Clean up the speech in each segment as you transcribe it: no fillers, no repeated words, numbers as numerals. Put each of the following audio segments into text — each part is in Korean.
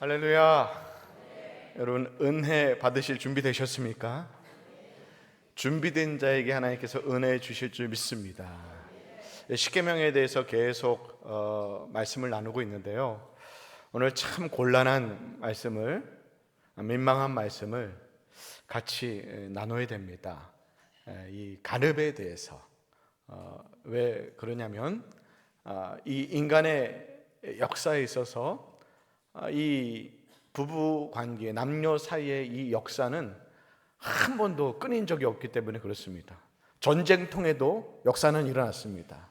할렐루야. 여러분, 은혜 받으실 준비 되셨습니까? 준비된 자에게 하나님께서 은혜 주실 줄 믿습니다. 십계명에 대해서 계속 말씀을 나누고 있는데요, 오늘 참 곤란한 말씀을, 민망한 말씀을 같이 나눠야 됩니다. 이 간음에 대해서. 왜 그러냐면 이 인간의 역사에 있어서 이 부부 관계, 남녀 사이의 이 역사는 한 번도 끊인 적이 없기 때문에 그렇습니다. 전쟁통에도 역사는 일어났습니다.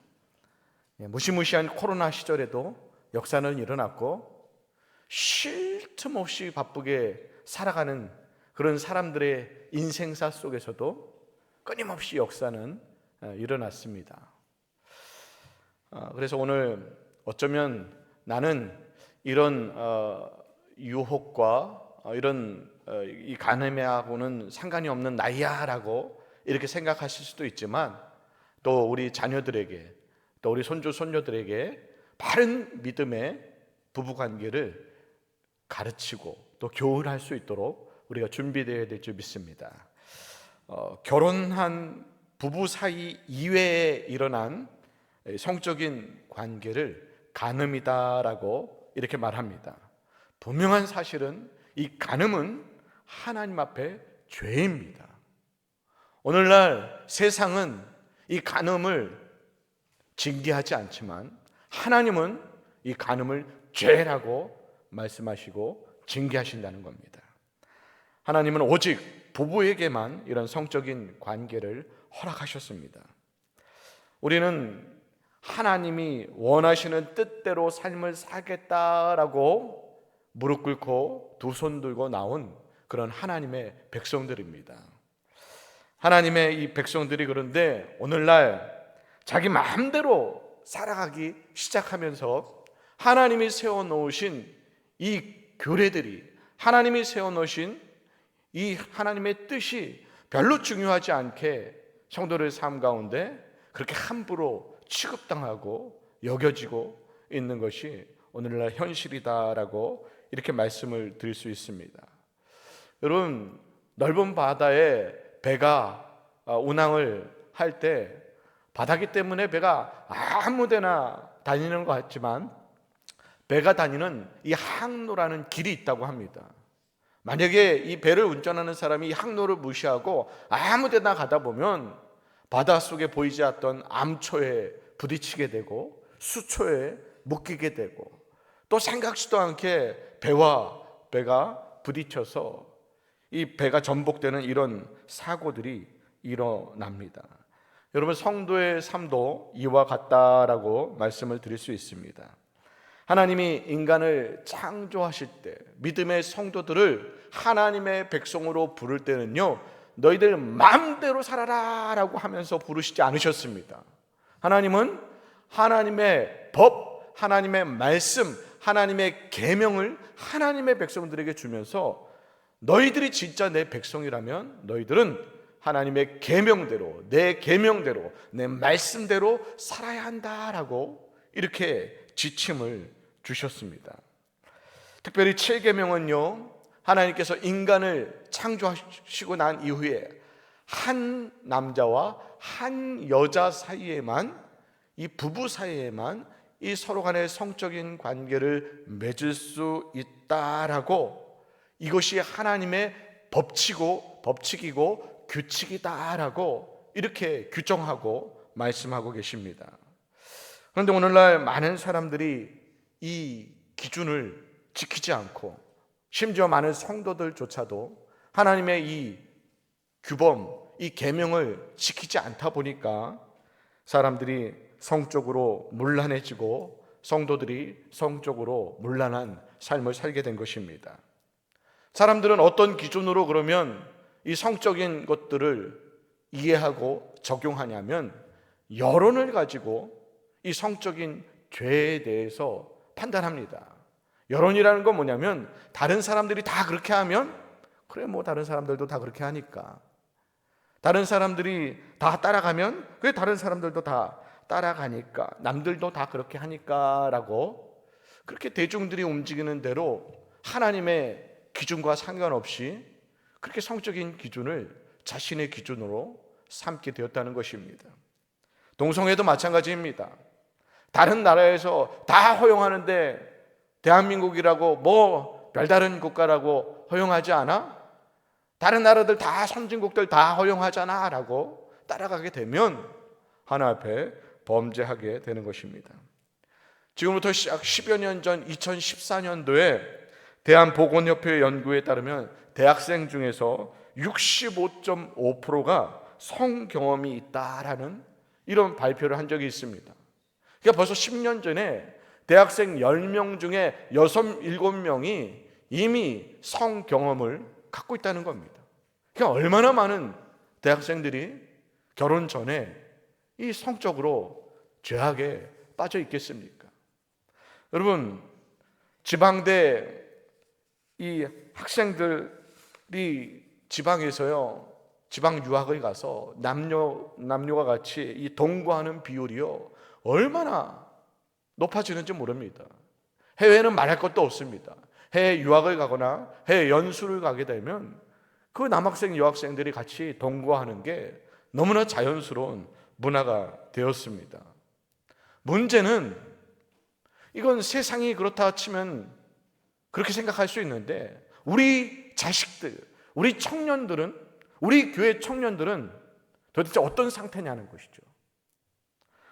무시무시한 코로나 시절에도 역사는 일어났고, 쉴 틈 없이 바쁘게 살아가는 그런 사람들의 인생사 속에서도 끊임없이 역사는 일어났습니다. 그래서 오늘 어쩌면 나는 이런 유혹과 이런 이 간음하고는 상관이 없는 나이야라고 이렇게 생각하실 수도 있지만, 또 우리 자녀들에게, 또 우리 손주 손녀들에게 바른 믿음의 부부관계를 가르치고 또 교훈할 수 있도록 우리가 준비되어야 될 줄 믿습니다. 결혼한 부부 사이 이외에 일어난 성적인 관계를 간음이다라고 이렇게 말합니다. 분명한 사실은 이 간음은 하나님 앞에 죄입니다. 오늘날 세상은 이 간음을 징계하지 않지만 하나님은 이 간음을 죄라고 말씀하시고 징계하신다는 겁니다. 하나님은 오직 부부에게만 이런 성적인 관계를 허락하셨습니다. 우리는 하나님이 원하시는 뜻대로 삶을 살겠다라고 무릎 꿇고 두 손 들고 나온 그런 하나님의 백성들입니다. 하나님의 이 백성들이 그런데 오늘날 자기 마음대로 살아가기 시작하면서 하나님이 세워놓으신 이 규례들이, 하나님이 세워놓으신 이 하나님의 뜻이 별로 중요하지 않게 성도들의 삶 가운데 그렇게 함부로 취급당하고 여겨지고 있는 것이 오늘날 현실이다라고 이렇게 말씀을 드릴 수 있습니다. 여러분, 넓은 바다에 배가 운항을 할 때 바다기 때문에 배가 아무 데나 다니는 것 같지만 배가 다니는 이 항로라는 길이 있다고 합니다. 만약에 이 배를 운전하는 사람이 이 항로를 무시하고 아무 데나 가다 보면 바닷속에 보이지 않던 암초에 부딪히게 되고 수초에 묶이게 되고, 또 생각지도 않게 배가 부딪혀서 이 배가 전복되는 이런 사고들이 일어납니다. 여러분, 성도의 삶도 이와 같다라고 말씀을 드릴 수 있습니다. 하나님이 인간을 창조하실 때 믿음의 성도들을 하나님의 백성으로 부를 때는요, 너희들 마음대로 살아라 라고 하면서 부르시지 않으셨습니다. 하나님은 하나님의 법, 하나님의 말씀, 하나님의 계명을 하나님의 백성들에게 주면서 너희들이 진짜 내 백성이라면 너희들은 하나님의 계명대로, 내 계명대로, 내 말씀대로 살아야 한다라고 이렇게 지침을 주셨습니다. 특별히 7계명은요, 하나님께서 인간을 창조하시고 난 이후에 한 남자와 한 여자 사이에만, 이 부부 사이에만 이 서로 간의 성적인 관계를 맺을 수 있다라고, 이것이 하나님의 법칙이고 규칙이다라고 이렇게 규정하고 말씀하고 계십니다. 그런데 오늘날 많은 사람들이 이 기준을 지키지 않고, 심지어 많은 성도들조차도 하나님의 이 규범, 이 계명을 지키지 않다 보니까 사람들이 성적으로 문란해지고 성도들이 성적으로 문란한 삶을 살게 된 것입니다. 사람들은 어떤 기준으로 그러면 이 성적인 것들을 이해하고 적용하냐면, 여론을 가지고 이 성적인 죄에 대해서 판단합니다. 여론이라는 건 뭐냐면, 다른 사람들이 다 그렇게 하면 그래, 뭐 다른 사람들도 다 그렇게 하니까, 다른 사람들이 다 따라가면 그래, 다른 사람들도 다 따라가니까, 남들도 다 그렇게 하니까 라고, 그렇게 대중들이 움직이는 대로 하나님의 기준과 상관없이 그렇게 성적인 기준을 자신의 기준으로 삼게 되었다는 것입니다. 동성애도 마찬가지입니다. 다른 나라에서 다 허용하는데 대한민국이라고 뭐 별다른 국가라고 허용하지 않아? 다른 나라들 다 선진국들 다 허용하잖아 라고 따라가게 되면 하나님 앞에 범죄하게 되는 것입니다. 지금부터 약 10여 년 전 2014년도에 대한보건협회 연구에 따르면 대학생 중에서 65.5%가 성경험이 있다라는 이런 발표를 한 적이 있습니다. 그러니까 벌써 10년 전에 대학생 10명 중에 6, 7명이 이미 성경험을 갖고 있다는 겁니다. 그러니까 얼마나 많은 대학생들이 결혼 전에 이 성적으로 죄악에 빠져 있겠습니까? 여러분, 지방대 이 학생들이 지방에서요, 지방 유학을 가서 남녀가 같이 이 동거하는 비율이요 얼마나 높아지는지 모릅니다. 해외는 말할 것도 없습니다. 해외 유학을 가거나 해외 연수를 가게 되면 그 남학생 여학생들이 같이 동거하는 게 너무나 자연스러운 문화가 되었습니다. 문제는 이건 세상이 그렇다 치면 그렇게 생각할 수 있는데 우리 자식들, 우리 청년들은, 우리 교회 청년들은 도대체 어떤 상태냐는 것이죠.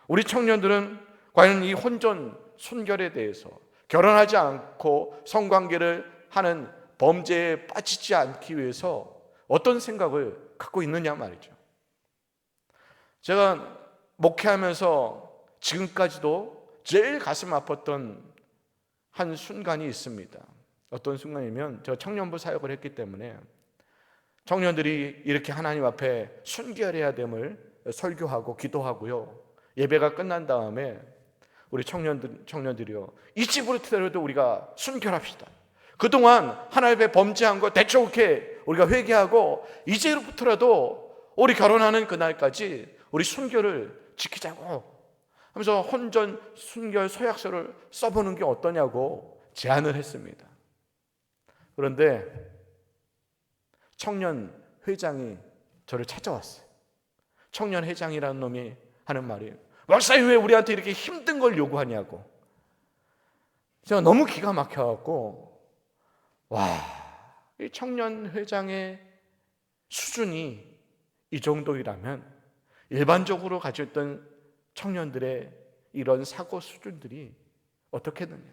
우리 청년들은 과연 이 혼전, 순결에 대해서 결혼하지 않고 성관계를 하는 범죄에 빠지지 않기 위해서 어떤 생각을 갖고 있느냐 말이죠. 제가 목회하면서 지금까지도 제일 가슴 아팠던 한 순간이 있습니다. 어떤 순간이면 제가 청년부 사역을 했기 때문에 청년들이 이렇게 하나님 앞에 순결해야 됨을 설교하고 기도하고요, 예배가 끝난 다음에 우리 청년들이요, 이 집으로라도 우리가 순결합시다. 그동안 하나님 앞에 범죄한 거 대충게 우리가 회개하고 이제부터라도 우리 결혼하는 그날까지 우리 순결을 지키자고 하면서 혼전 순결 서약서를 써보는 게 어떠냐고 제안을 했습니다. 그런데 청년 회장이 저를 찾아왔어요. 청년 회장이라는 놈이 하는 말이, 목사님 왜 우리한테 이렇게 힘든 걸 요구하냐고. 제가 너무 기가 막혀갖고, 와, 이 청년 회장의 수준이 이 정도이라면 일반적으로 가지고 있던 청년들의 이런 사고 수준들이 어떻겠느냐.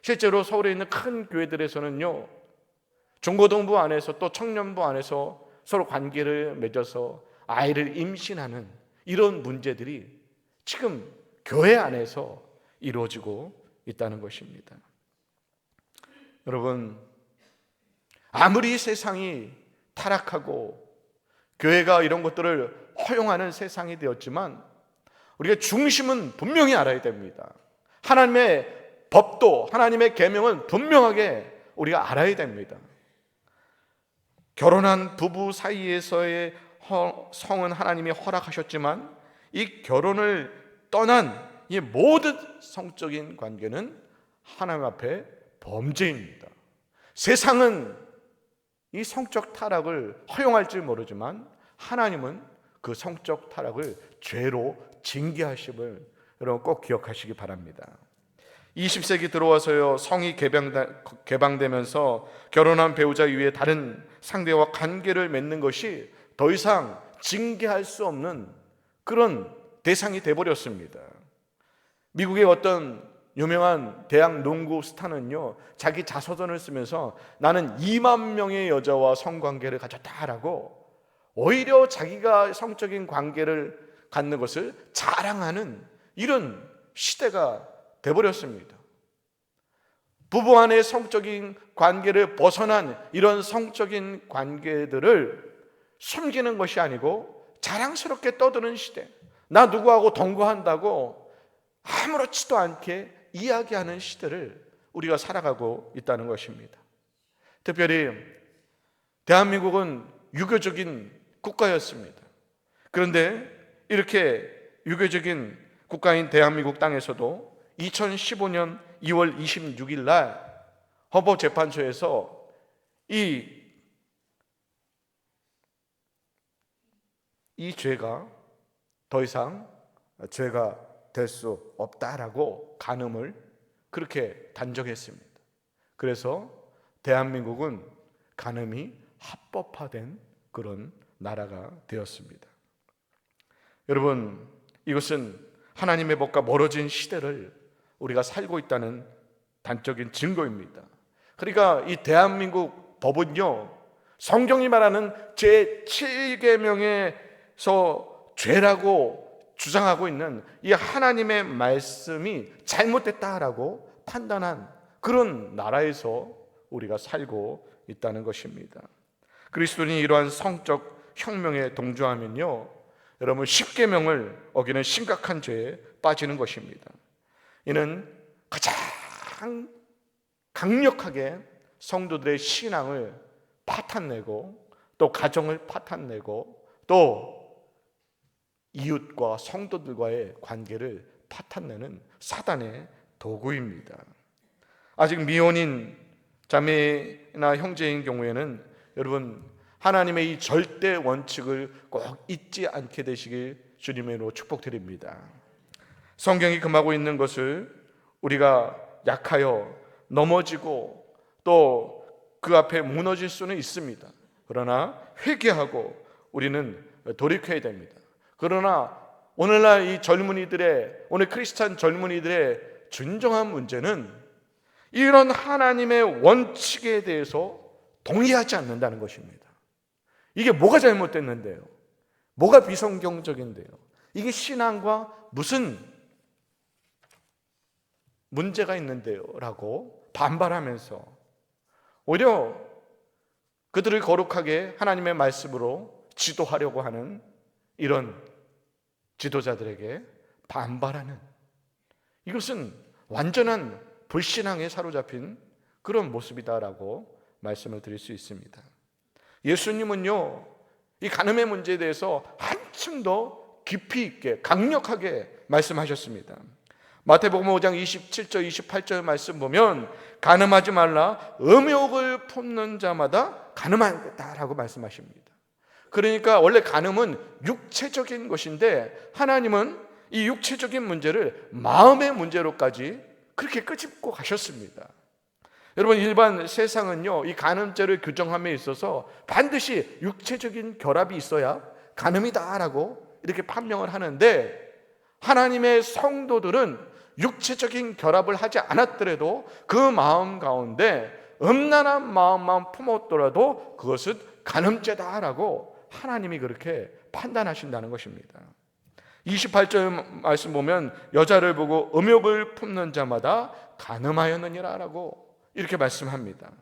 실제로 서울에 있는 큰 교회들에서는요, 중고등부 안에서 또 청년부 안에서 서로 관계를 맺어서 아이를 임신하는 이런 문제들이 지금 교회 안에서 이루어지고 있다는 것입니다. 여러분, 아무리 세상이 타락하고 교회가 이런 것들을 허용하는 세상이 되었지만 우리가 중심은 분명히 알아야 됩니다. 하나님의 법도, 하나님의 계명은 분명하게 우리가 알아야 됩니다. 결혼한 부부 사이에서의 성은 하나님이 허락하셨지만 이 결혼을 떠난 이 모든 성적인 관계는 하나님 앞에 범죄입니다. 세상은 이 성적 타락을 허용할지 모르지만 하나님은 그 성적 타락을 죄로 징계하심을 여러분 꼭 기억하시기 바랍니다. 20세기 들어와서요, 성이 개방되면서 결혼한 배우자 이외에 다른 상대와 관계를 맺는 것이 더 이상 징계할 수 없는 그런 대상이 돼버렸습니다. 미국의 어떤 유명한 대학 농구 스타는요, 자기 자서전을 쓰면서 나는 2만 명의 여자와 성관계를 가졌다라고 오히려 자기가 성적인 관계를 갖는 것을 자랑하는 이런 시대가 돼버렸습니다. 부부 안의 성적인 관계를 벗어난 이런 성적인 관계들을 숨기는 것이 아니고 자랑스럽게 떠드는 시대, 나 누구하고 동거한다고 아무렇지도 않게 이야기하는 시대를 우리가 살아가고 있다는 것입니다. 특별히 대한민국은 유교적인 국가였습니다. 그런데 이렇게 유교적인 국가인 대한민국 땅에서도 2015년 2월 26일 날 헌법재판소에서 이 죄가 더 이상 죄가 될 수 없다라고 간음을 그렇게 단정했습니다. 그래서 대한민국은 간음이 합법화된 그런 나라가 되었습니다. 여러분, 이것은 하나님의 법과 멀어진 시대를 우리가 살고 있다는 단적인 증거입니다. 그러니까 이 대한민국 법은요, 성경이 말하는 제7계명에서 죄라고 주장하고 있는 이 하나님의 말씀이 잘못됐다라고 판단한 그런 나라에서 우리가 살고 있다는 것입니다. 그리스도인이 이러한 성적 혁명에 동조하면요, 여러분 10계명을 어기는 심각한 죄에 빠지는 것입니다. 이는 가장 강력하게 성도들의 신앙을 파탄내고 또 가정을 파탄내고 또 이웃과 성도들과의 관계를 파탄내는 사단의 도구입니다. 아직 미혼인 자매나 형제인 경우에는 여러분 하나님의 이 절대 원칙을 꼭 잊지 않게 되시길 주님의 이름으로 축복드립니다. 성경이 금하고 있는 것을 우리가 약하여 넘어지고 또 그 앞에 무너질 수는 있습니다. 그러나 회개하고 우리는 돌이켜야 됩니다. 그러나 오늘날 이 젊은이들의, 오늘 크리스찬 젊은이들의 진정한 문제는 이런 하나님의 원칙에 대해서 동의하지 않는다는 것입니다. 이게 뭐가 잘못됐는데요? 뭐가 비성경적인데요? 이게 신앙과 무슨 문제가 있는데요? 라고 반발하면서 오히려 그들을 거룩하게 하나님의 말씀으로 지도하려고 하는 이런 지도자들에게 반발하는, 이것은 완전한 불신앙에 사로잡힌 그런 모습이다라고 말씀을 드릴 수 있습니다. 예수님은요, 이 간음의 문제에 대해서 한층 더 깊이 있게 강력하게 말씀하셨습니다. 마태복음 5장 27절 28절 말씀 보면 간음하지 말라, 음욕을 품는 자마다 간음하겠다라고 말씀하십니다. 그러니까 원래 간음은 육체적인 것인데 하나님은 이 육체적인 문제를 마음의 문제로까지 그렇게 끄집고 가셨습니다. 여러분, 일반 세상은요, 이 간음죄를 규정함에 있어서 반드시 육체적인 결합이 있어야 간음이다라고 이렇게 판명을 하는데, 하나님의 성도들은 육체적인 결합을 하지 않았더라도 그 마음 가운데 음란한 마음만 품었더라도 그것은 간음죄다라고 하나님이 그렇게 판단하신다는 것입니다. 28절 말씀 보면 여자를 보고 음욕을 품는 자마다 간음하였느니라 라고 이렇게 말씀합니다.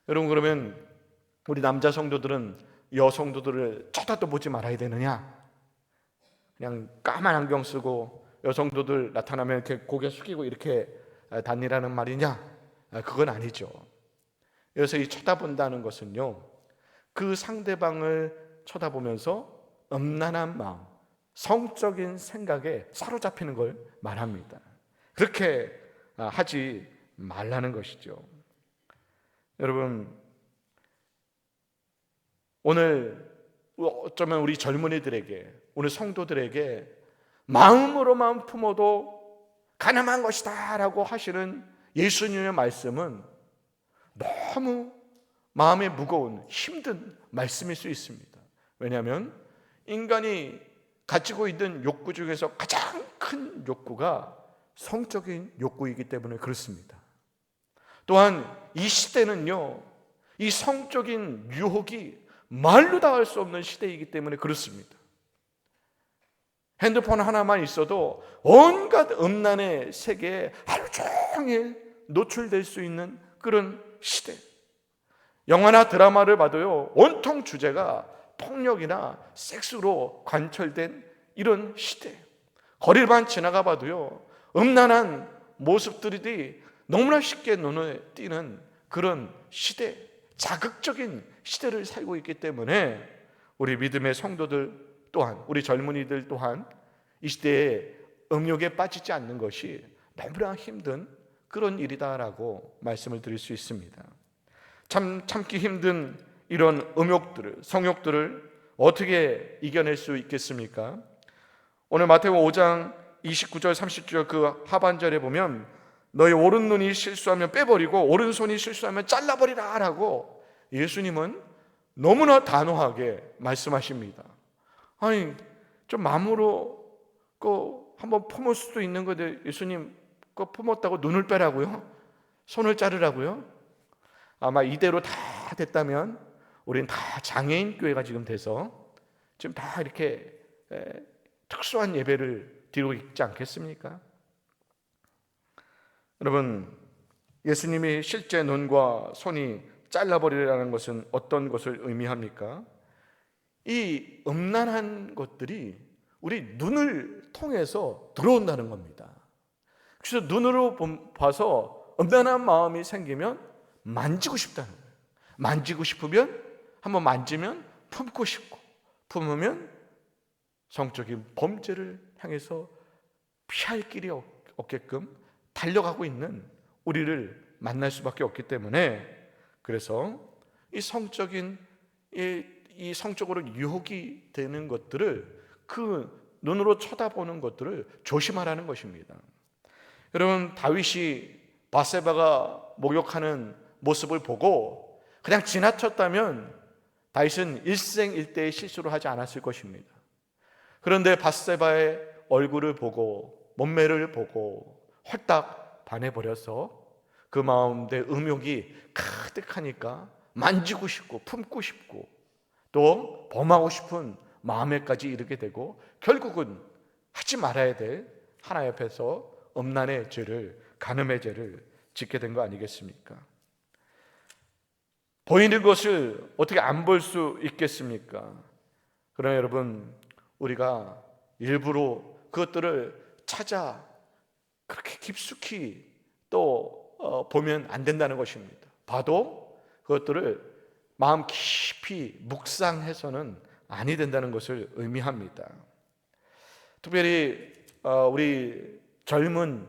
여러분, 그러면 우리 남자 성도들은 여성도들을 쳐다도 보지 말아야 되느냐? 그냥 까만 안경 쓰고 여성도들 나타나면 이렇게 고개 숙이고 이렇게 다니라는 말이냐? 그건 아니죠. 그래서 이 쳐다본다는 것은요, 그 상대방을 쳐다보면서 음란한 마음, 성적인 생각에 사로잡히는 걸 말합니다. 그렇게 하지 말라는 것이죠. 여러분, 오늘 어쩌면 우리 젊은이들에게, 오늘 성도들에게 마음으로만 품어도 가늠한 것이다 라고 하시는 예수님의 말씀은 너무 마음에 무거운 힘든 말씀일 수 있습니다. 왜냐하면 인간이 가지고 있는 욕구 중에서 가장 큰 욕구가 성적인 욕구이기 때문에 그렇습니다. 또한 이 시대는요, 이 성적인 유혹이 말로 다 할 수 없는 시대이기 때문에 그렇습니다. 핸드폰 하나만 있어도 온갖 음란의 세계에 하루 종일 노출될 수 있는 그런 시대. 영화나 드라마를 봐도요, 온통 주제가 폭력이나 섹스로 관철된 이런 시대. 거리만 지나가 봐도요, 음란한 모습들이 너무나 쉽게 눈에 띄는 그런 시대, 자극적인 시대를 살고 있기 때문에 우리 믿음의 성도들 또한, 우리 젊은이들 또한 이 시대에 음욕에 빠지지 않는 것이 너무나 힘든 그런 일이다라고 말씀을 드릴 수 있습니다. 참기 힘든 이런 음욕들을, 성욕들을 어떻게 이겨낼 수 있겠습니까? 오늘 마태복음 5장 29절 30절 그 하반절에 보면 너희 오른눈이 실수하면 빼버리고 오른손이 실수하면 잘라버리라 라고 예수님은 너무나 단호하게 말씀하십니다. 아니 좀 마음으로 한번 품을 수도 있는 건데 예수님 품었다고 눈을 빼라고요? 손을 자르라고요? 아마 이대로 다 됐다면 우리는 다 장애인 교회가 지금 돼서 지금 다 이렇게 특수한 예배를 드리고 있지 않겠습니까? 여러분, 예수님이 실제 눈과 손이 잘라버리라는 것은 어떤 것을 의미합니까? 이 음란한 것들이 우리 눈을 통해서 들어온다는 겁니다. 그래서 눈으로 봐서 음란한 마음이 생기면 만지고 싶다는 거예요. 만지고 싶으면 한번 만지면 품고 싶고, 품으면 성적인 범죄를 향해서 피할 길이 없게끔 달려가고 있는 우리를 만날 수밖에 없기 때문에, 그래서 이 성적인 이 성적으로 유혹이 되는 것들을, 그 눈으로 쳐다보는 것들을 조심하라는 것입니다. 여러분, 다윗이 바세바가 목욕하는 모습을 보고 그냥 지나쳤다면 다윗은 일생일대의 실수를 하지 않았을 것입니다. 그런데 바세바의 얼굴을 보고 몸매를 보고 홀딱 반해버려서 그 마음에 음욕이 가득하니까 만지고 싶고 품고 싶고 또 범하고 싶은 마음에까지 이르게 되고, 결국은 하지 말아야 될 하나님 앞에서 음란의 죄를, 간음의 죄를 짓게 된 거 아니겠습니까? 보이는 것을 어떻게 안 볼 수 있겠습니까? 그러나 여러분, 우리가 일부러 그것들을 찾아 그렇게 깊숙이 또 보면 안 된다는 것입니다. 봐도 그것들을 마음 깊이 묵상해서는 아니 된다는 것을 의미합니다. 특별히 우리 젊은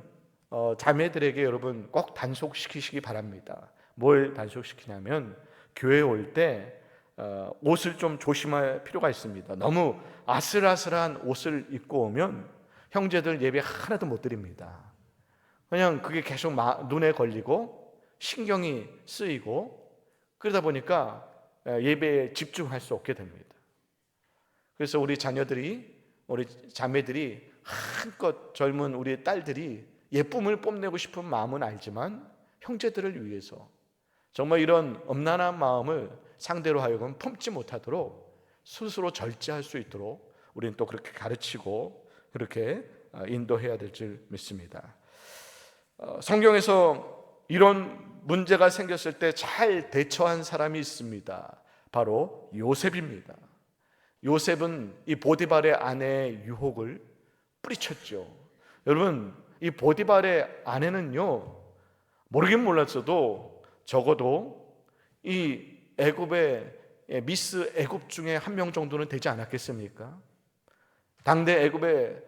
자매들에게 여러분 꼭 단속시키시기 바랍니다. 뭘 단속시키냐면, 교회에 올 때 옷을 좀 조심할 필요가 있습니다. 너무 아슬아슬한 옷을 입고 오면 형제들 예배 하나도 못 드립니다. 그냥 그게 계속 눈에 걸리고 신경이 쓰이고 그러다 보니까 예배에 집중할 수 없게 됩니다. 그래서 우리 자녀들이, 우리 자매들이, 한껏 젊은 우리 딸들이 예쁨을 뽐내고 싶은 마음은 알지만 형제들을 위해서 정말 이런 음란한 마음을 상대로 하여금 품지 못하도록 스스로 절제할 수 있도록 우리는 또 그렇게 가르치고 그렇게 인도해야 될 줄 믿습니다. 성경에서 이런 문제가 생겼을 때 잘 대처한 사람이 있습니다. 바로 요셉입니다. 요셉은 이 보디발의 아내의 유혹을 뿌리쳤죠. 여러분, 이 보디발의 아내는요, 모르긴 몰랐어도 적어도 이 애굽의 미스 애굽 중에 한 명 정도는 되지 않았겠습니까? 당대 애굽의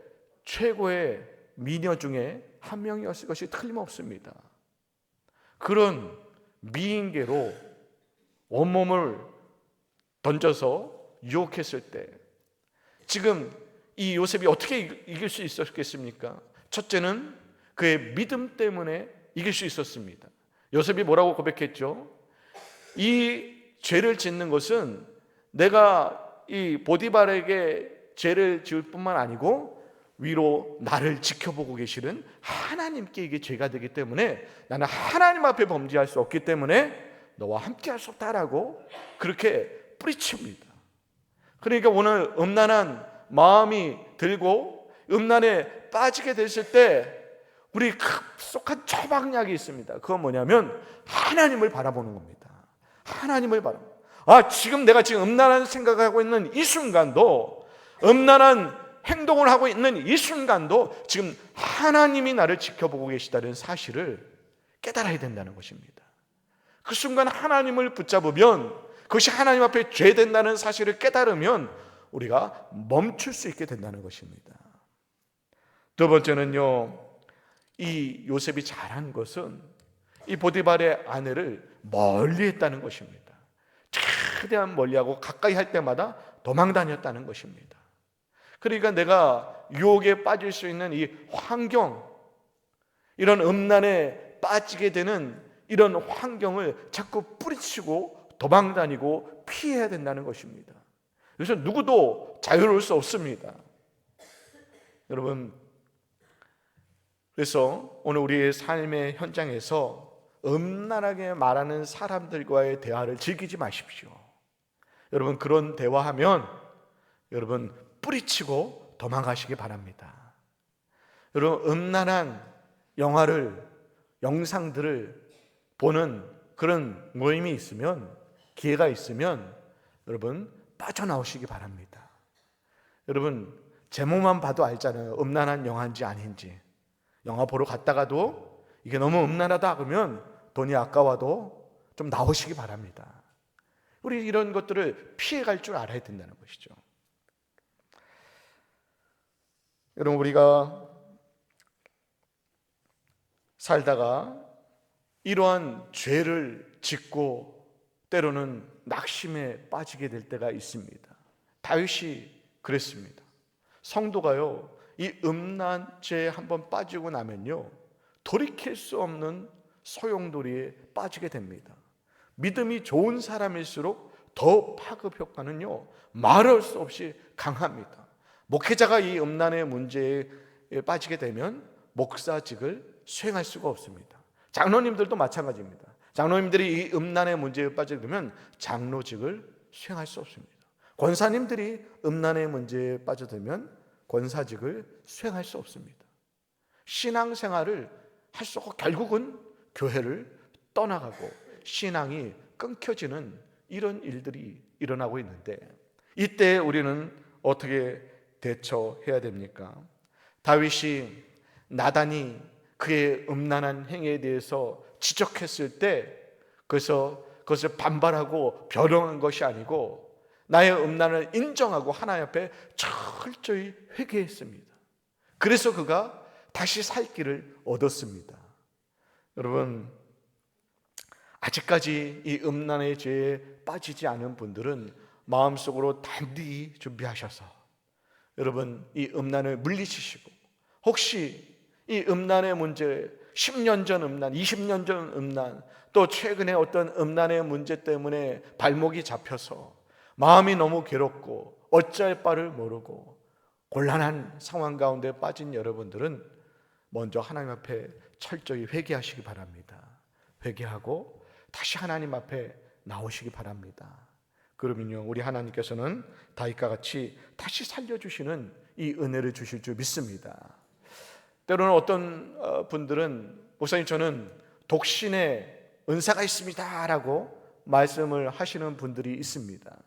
최고의 미녀 중에 한 명이었을 것이 틀림없습니다. 그런 미인계로 온몸을 던져서 유혹했을 때 지금 이 요셉이 어떻게 이길 수 있었겠습니까? 첫째는 그의 믿음 때문에 이길 수 있었습니다. 요셉이 뭐라고 고백했죠? 이 죄를 짓는 것은 내가 이 보디발에게 죄를 지을 뿐만 아니고 위로 나를 지켜보고 계시는 하나님께 이게 죄가 되기 때문에 나는 하나님 앞에 범죄할 수 없기 때문에 너와 함께 할 수 없다라고 그렇게 뿌리칩니다. 그러니까 오늘 음란한 마음이 들고 음란에 빠지게 됐을 때 우리 급속한 처방약이 있습니다. 그건 뭐냐면 하나님을 바라보는 겁니다. 하나님을 바라보는. 지금 내가 지금 음란한 생각을 하고 있는 이 순간도, 음란한 행동을 하고 있는 이 순간도 지금 하나님이 나를 지켜보고 계시다는 사실을 깨달아야 된다는 것입니다. 그 순간 하나님을 붙잡으면, 그것이 하나님 앞에 죄된다는 사실을 깨달으면 우리가 멈출 수 있게 된다는 것입니다. 두 번째는요, 이 요셉이 잘한 것은 이 보디발의 아내를 멀리했다는 것입니다. 최대한 멀리하고 가까이 할 때마다 도망 다녔다는 것입니다. 그러니까 내가 유혹에 빠질 수 있는 이 환경, 이런 음란에 빠지게 되는 이런 환경을 자꾸 뿌리치고 도망 다니고 피해야 된다는 것입니다. 그래서 누구도 자유로울 수 없습니다. 여러분, 그래서 오늘 우리의 삶의 현장에서 음란하게 말하는 사람들과의 대화를 즐기지 마십시오. 여러분, 그런 대화하면 여러분 뿌리치고 도망가시기 바랍니다. 여러분, 음란한 영화를, 영상들을 보는 그런 모임이 있으면, 기회가 있으면 여러분 빠져나오시기 바랍니다. 여러분, 제목만 봐도 알잖아요. 음란한 영화인지 아닌지. 영화 보러 갔다가도 이게 너무 음란하다 그러면 돈이 아까워도 좀 나오시기 바랍니다. 우리 이런 것들을 피해갈 줄 알아야 된다는 것이죠. 여러분, 우리가 살다가 이러한 죄를 짓고 때로는 낙심에 빠지게 될 때가 있습니다. 다윗이 그랬습니다. 성도가요, 이 음란죄에 한번 빠지고 나면요, 돌이킬 수 없는 소용돌이에 빠지게 됩니다. 믿음이 좋은 사람일수록 더 파급 효과는요, 말할 수 없이 강합니다. 목회자가 이 음란의 문제에 빠지게 되면 목사직을 수행할 수가 없습니다. 장로님들도 마찬가지입니다. 장로님들이 이 음란의 문제에 빠지게 되면 장로직을 수행할 수 없습니다. 권사님들이 음란의 문제에 빠져들면 권사직을 수행할 수 없습니다. 신앙생활을 할 수 없고 결국은 교회를 떠나가고 신앙이 끊겨지는 이런 일들이 일어나고 있는데, 이때 우리는 어떻게 대처해야 됩니까? 다윗이 나단이 그의 음란한 행위에 대해서 지적했을 때 그것을 반발하고 변형한 것이 아니고 나의 음란을 인정하고 하나님 앞에 철저히 회개했습니다. 그래서 그가 다시 살 길을 얻었습니다. 여러분, 아직까지 이 음란의 죄에 빠지지 않은 분들은 마음속으로 담대히 준비하셔서 여러분 이 음란을 물리치시고, 혹시 이 음란의 문제, 10년 전 음란, 20년 전 음란, 또 최근에 어떤 음란의 문제 때문에 발목이 잡혀서 마음이 너무 괴롭고 어찌할 바를 모르고 곤란한 상황 가운데 빠진 여러분들은 먼저 하나님 앞에 철저히 회개하시기 바랍니다. 회개하고 다시 하나님 앞에 나오시기 바랍니다. 그러면요, 우리 하나님께서는 다윗과 같이 다시 살려주시는 이 은혜를 주실 줄 믿습니다. 때로는 어떤 분들은 목사님, 저는 독신의 은사가 있습니다 라고 말씀을 하시는 분들이 있습니다.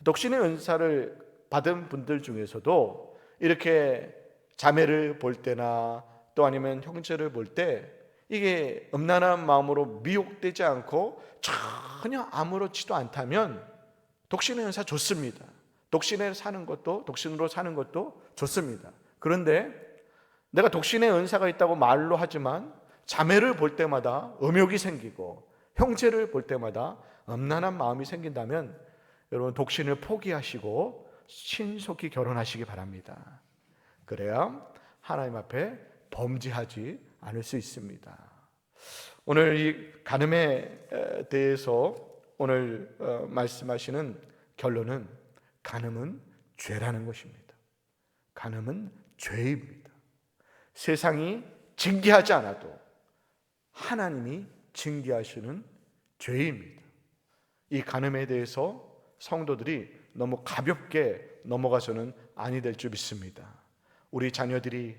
독신의 은사를 받은 분들 중에서도 이렇게 자매를 볼 때나 또 아니면 형제를 볼 때 이게 음란한 마음으로 미혹되지 않고 전혀 아무렇지도 않다면 독신의 은사 좋습니다. 독신으로 사는 것도 좋습니다. 그런데 내가 독신의 은사가 있다고 말로 하지만 자매를 볼 때마다 음욕이 생기고 형제를 볼 때마다 음란한 마음이 생긴다면 여러분 독신을 포기하시고 신속히 결혼하시기 바랍니다. 그래야 하나님 앞에 범죄하지 않을 수 있습니다. 오늘 이 간음에 대해서 오늘 말씀하시는 결론은 간음은 죄라는 것입니다. 간음은 죄입니다. 세상이 징계하지 않아도 하나님이 징계하시는 죄입니다. 이 간음에 대해서 성도들이 너무 가볍게 넘어가서는 아니 될 줄 믿습니다. 우리 자녀들이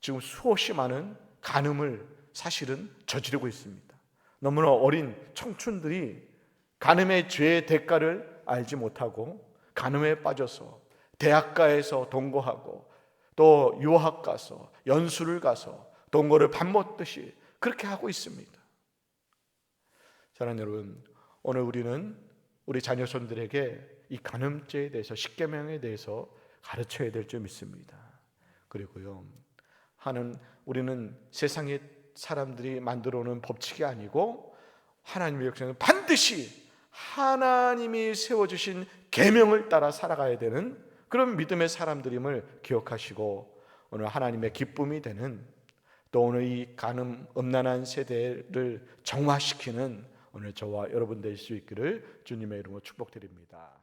지금 수없이 많은 간음을 사실은 저지르고 있습니다. 너무나 어린 청춘들이 간음의 죄의 대가를 알지 못하고 간음에 빠져서 대학가에서 동거하고 또 유학 가서 연수를 가서 동거를 밥 먹듯이 그렇게 하고 있습니다. 사랑하는 여러분, 오늘 우리는 우리 자녀손들에게 이 간음죄에 대해서, 십계명에 대해서 가르쳐야 될 줄 믿습니다. 그리고요, 우리는 세상의 사람들이 만들어 놓은 법칙이 아니고 하나님의 역사는 반드시 하나님이 세워주신 계명을 따라 살아가야 되는 그런 믿음의 사람들임을 기억하시고 오늘 하나님의 기쁨이 되는 또 오늘 이 간음 음란한 세대를 정화시키는 오늘 저와 여러분 될 수 있기를 주님의 이름으로 축복드립니다.